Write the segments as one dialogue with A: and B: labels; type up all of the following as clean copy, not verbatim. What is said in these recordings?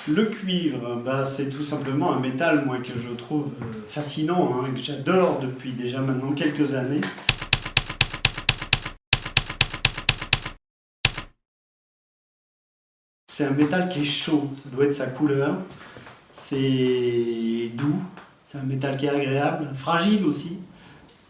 A: Le cuivre, c'est tout simplement un métal moi, que je trouve fascinant, hein, que j'adore depuis déjà maintenant quelques années. C'est un métal qui est chaud, ça doit être sa couleur. C'est doux, c'est un métal qui est agréable, fragile aussi.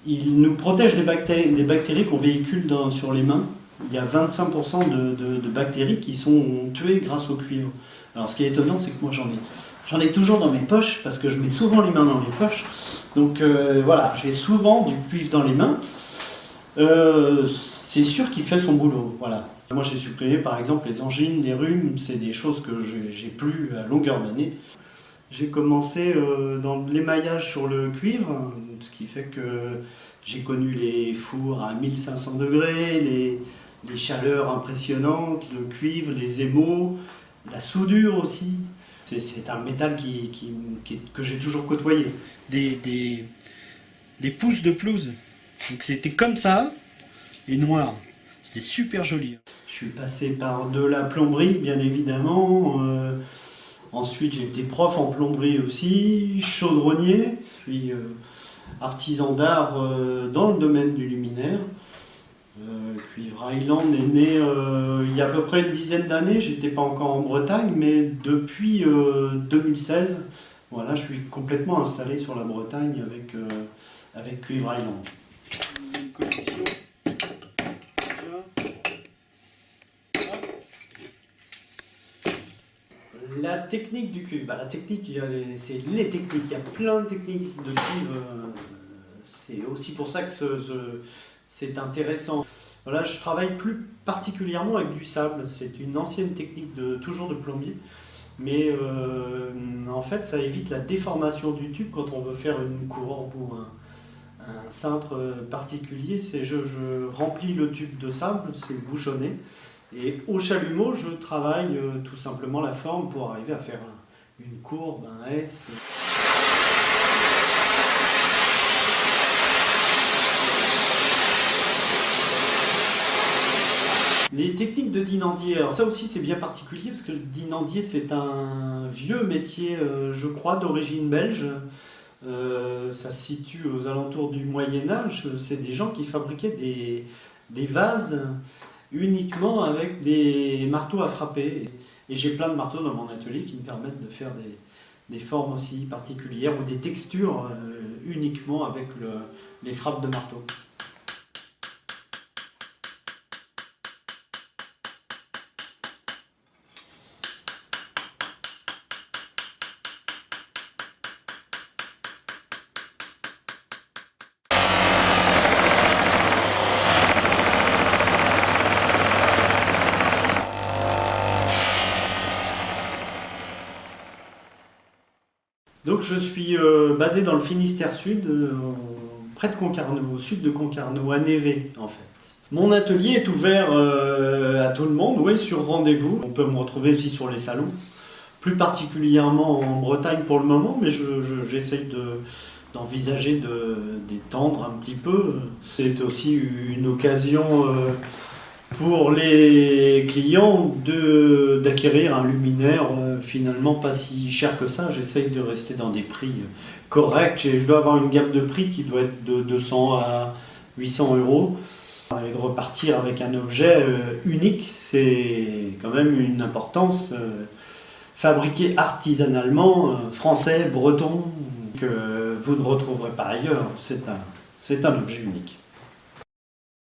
A: Il nous protège des bactéries qu'on véhicule sur les mains. Il y a 25% de bactéries qui sont tuées grâce au cuivre. Alors ce qui est étonnant, c'est que moi j'en ai toujours dans mes poches, parce que je mets souvent les mains dans les poches. Donc voilà, j'ai souvent du cuivre dans les mains. C'est sûr qu'il fait son boulot, voilà. Moi j'ai supprimé par exemple les angines, les rhumes, c'est des choses que j'ai plus à longueur d'année. J'ai commencé dans l'émaillage sur le cuivre, ce qui fait que j'ai connu les fours à 1500 degrés, les chaleurs impressionnantes, le cuivre, les émaux, la soudure aussi. C'est un métal que j'ai toujours côtoyé. Des pousses de pelouse. Donc c'était comme ça, et noir. C'était super joli. Je suis passé par de la plomberie, bien évidemment. Ensuite, j'ai été prof en plomberie aussi, chaudronnier. Je suis artisan d'art dans le domaine du luminaire. Cuivre Highland est né il y a à peu près une dizaine d'années. J'étais pas encore en Bretagne, mais depuis 2016, voilà, je suis complètement installé sur la Bretagne avec Cuivre Highland. Une collection. La technique du cuivre, la technique, c'est les techniques, il y a plein de techniques de cuivre, c'est aussi pour ça que c'est intéressant. Voilà, je travaille plus particulièrement avec du sable, c'est une ancienne technique toujours de plombier, mais en fait ça évite la déformation du tube quand on veut faire une courbe ou un cintre particulier. Je remplis le tube de sable, c'est bouchonné. Et au chalumeau, je travaille tout simplement la forme pour arriver à faire une courbe, un S. Les techniques de dinandier, alors ça aussi c'est bien particulier parce que le dinandier c'est un vieux métier, je crois, d'origine belge. Ça se situe aux alentours du Moyen-Âge. C'est des gens qui fabriquaient des vases uniquement avec des marteaux à frapper. Et j'ai plein de marteaux dans mon atelier qui me permettent de faire des formes aussi particulières ou des textures uniquement avec les frappes de marteau. Donc je suis basé dans le Finistère Sud, près de Concarneau, au sud de Concarneau, à Névé en fait. Mon atelier est ouvert à tout le monde, oui, sur rendez-vous. On peut me retrouver aussi sur les salons, plus particulièrement en Bretagne pour le moment, mais j'essaye d'envisager d'étendre un petit peu. C'est aussi une occasion pour les clients d'acquérir un luminaire finalement pas si cher que ça. J'essaye de rester dans des prix corrects. Je dois avoir une gamme de prix qui doit être de 200 à 800 euros. Et de repartir avec un objet unique, c'est quand même une importance. Fabriqué artisanalement, français, breton, que vous ne retrouverez pas ailleurs. C'est un objet unique.